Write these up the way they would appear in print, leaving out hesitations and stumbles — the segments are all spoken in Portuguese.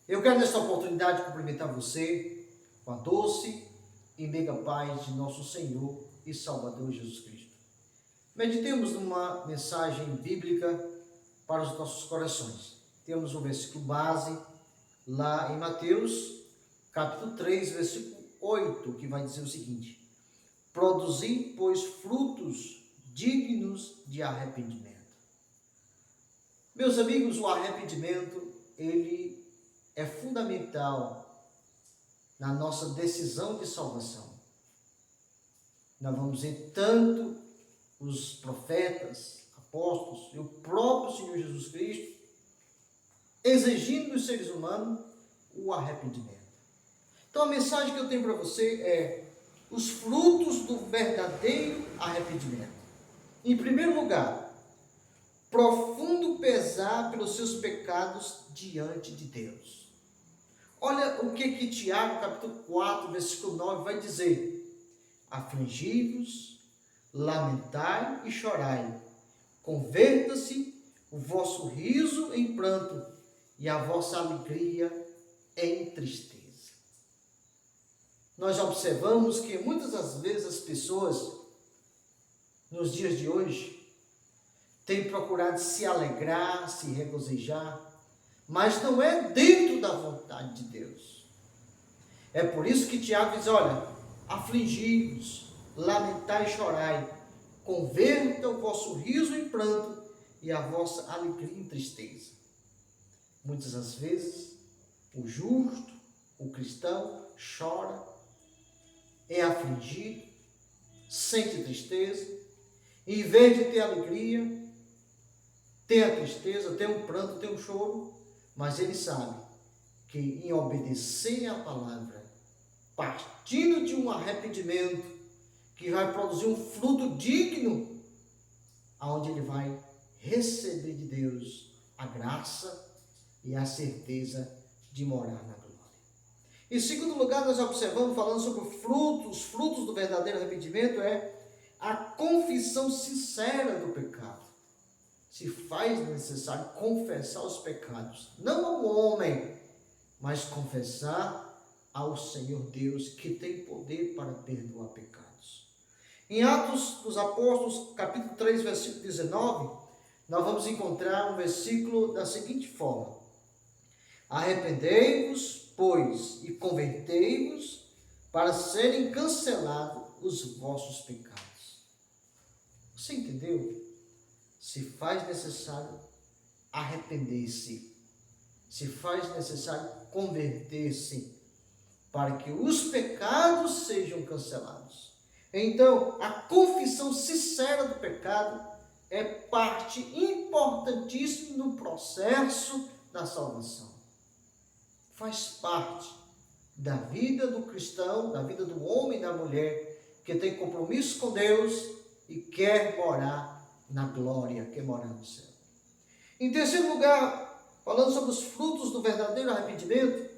Eu quero nesta oportunidade cumprimentar você com a doce e mega paz de nosso Senhor e Salvador Jesus Cristo. Meditemos numa mensagem bíblica para os nossos corações. Temos um versículo base lá em Mateus, capítulo 3, versículo 8, que vai dizer o seguinte: produzi, pois, frutos dignos de arrependimento. Meus amigos, o arrependimento, ele é fundamental na nossa decisão de salvação. Nós vamos ver tanto os profetas, apóstolos e o próprio Senhor Jesus Cristo exigindo dos seres humanos o arrependimento. Então a mensagem que eu tenho para você é os frutos do verdadeiro arrependimento. Em primeiro lugar, profundo pesar pelos seus pecados diante de Deus. Olha o que Tiago, capítulo 4, versículo 9, vai dizer: afligi-vos, lamentai e chorai, converta-se o vosso riso em pranto e a vossa alegria em tristeza. Nós observamos que muitas das vezes as pessoas, nos dias de hoje, têm procurado se alegrar, se regozijar, mas não é dentro da vontade de Deus. É por isso que Tiago diz: olha, afligi-vos, lamentai e chorai, converta o vosso riso em pranto e a vossa alegria em tristeza. Muitas das vezes, o justo, o cristão, chora, é afligido, sente tristeza, e em vez de ter alegria, tem a tristeza, tem um pranto, tem um choro, mas ele sabe que em obedecer à palavra, partindo de um arrependimento que vai produzir um fruto digno, aonde ele vai receber de Deus a graça e a certeza de morar na glória. Em segundo lugar, nós observamos, falando sobre os frutos do verdadeiro arrependimento, é a confissão sincera do pecado. Se faz necessário confessar os pecados, não ao homem, mas confessar ao Senhor Deus, que tem poder para perdoar pecados. Em Atos dos Apóstolos, capítulo 3, versículo 19, nós vamos encontrar um versículo da seguinte forma: arrependei-vos, pois, e convertei-vos, para serem cancelados os vossos pecados. Você entendeu? Se faz necessário arrepender-se, se faz necessário converter-se, para que os pecados sejam cancelados. Então, a confissão sincera do pecado é parte importantíssima no processo da salvação. Faz parte da vida do cristão, da vida do homem e da mulher, que tem compromisso com Deus e quer morar na glória, quer morar no céu. Em terceiro lugar, falando sobre os frutos do verdadeiro arrependimento,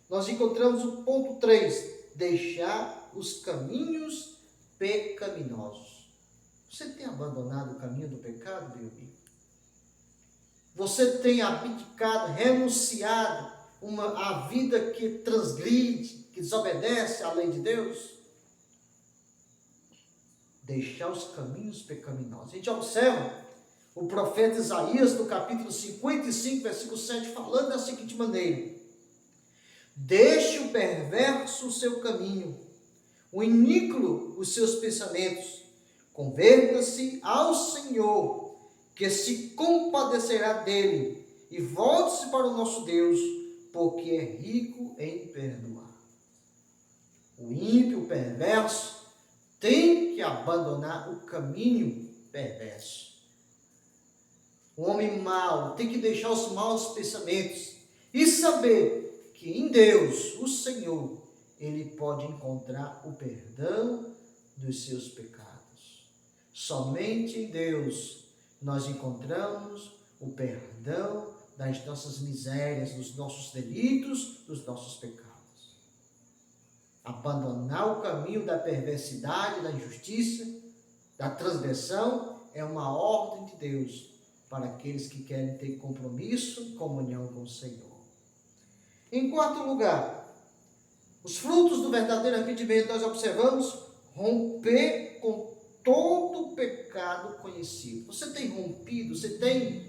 nós encontramos o ponto 3, deixar os caminhos pecaminosos. Você tem abandonado o caminho do pecado, meu amigo? Você tem abdicado, renunciado a vida que transgride, que desobedece à lei de Deus? Deixar os caminhos pecaminosos. A gente observa o profeta Isaías, no capítulo 55, versículo 7, falando da seguinte maneira: deixe o perverso o seu caminho, o iníquo os seus pensamentos, converta-se ao Senhor, que se compadecerá dele, e volte-se para o nosso Deus, porque é rico em perdoar. O ímpio, o perverso, tem que abandonar o caminho perverso. O homem mau tem que deixar os maus pensamentos e saber que em Deus, o Senhor, ele pode encontrar o perdão dos seus pecados. Somente em Deus nós encontramos o perdão das nossas misérias, dos nossos delitos, dos nossos pecados. Abandonar o caminho da perversidade, da injustiça, da transgressão, é uma ordem de Deus para aqueles que querem ter compromisso e comunhão com o Senhor. Em quarto lugar, os frutos do verdadeiro arrependimento, nós observamos romper com todo o pecado conhecido. Você tem rompido, você tem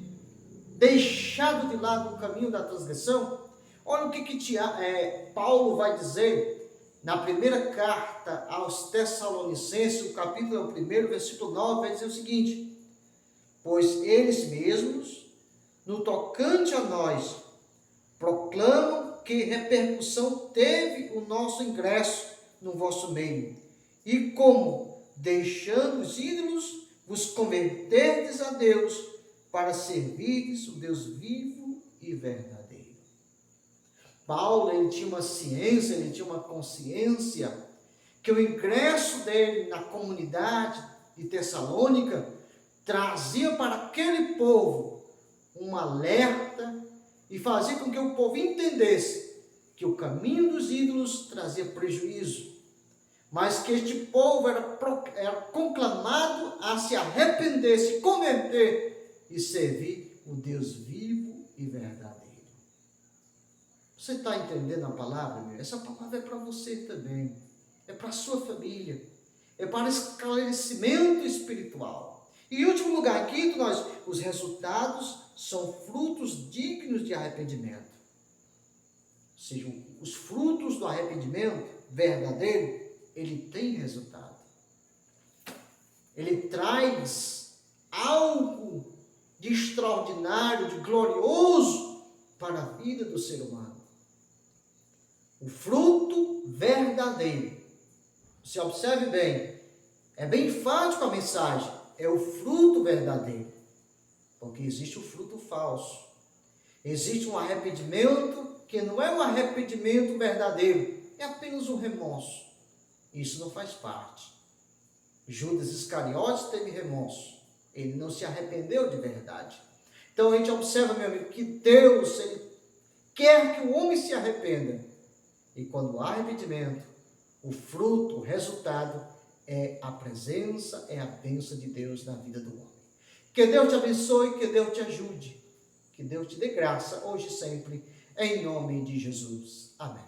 deixado de lado o caminho da transgressão? Olha o que Paulo vai dizer na primeira carta aos Tessalonicenses, o capítulo 1, versículo 9, vai dizer o seguinte: pois eles mesmos, no tocante a nós, proclamam que repercussão teve o nosso ingresso no vosso meio, e como, deixando os ídolos, vos converterdes a Deus, para servirdes o Deus vivo e verdadeiro. Paulo, ele tinha uma ciência, ele tinha uma consciência que o ingresso dele na comunidade de Tessalônica trazia para aquele povo um alerta e fazia com que o povo entendesse que o caminho dos ídolos trazia prejuízo, mas que este povo era conclamado a se arrepender, se converter e servir o Deus vivo e verdadeiro. Você está entendendo a palavra, meu? Essa palavra é para você também, é para a sua família, é para esclarecimento espiritual. E em último lugar, quinto, os resultados são frutos dignos de arrependimento. Ou seja, os frutos do arrependimento verdadeiro, ele tem resultado. Ele traz algo de extraordinário, de glorioso para a vida do ser humano. O fruto verdadeiro. Se observe bem, é bem enfático a mensagem, é o fruto verdadeiro. Porque existe o fruto falso. Existe um arrependimento que não é um arrependimento verdadeiro, é apenas um remorso. Isso não faz parte. Judas Iscariotes teve remorso. Ele não se arrependeu de verdade. Então a gente observa, meu amigo, que Deus, ele quer que o homem se arrependa. E quando há arrependimento, o fruto, o resultado é a presença, é a bênção de Deus na vida do homem. Que Deus te abençoe, que Deus te ajude, que Deus te dê graça hoje e sempre, em nome de Jesus. Amém.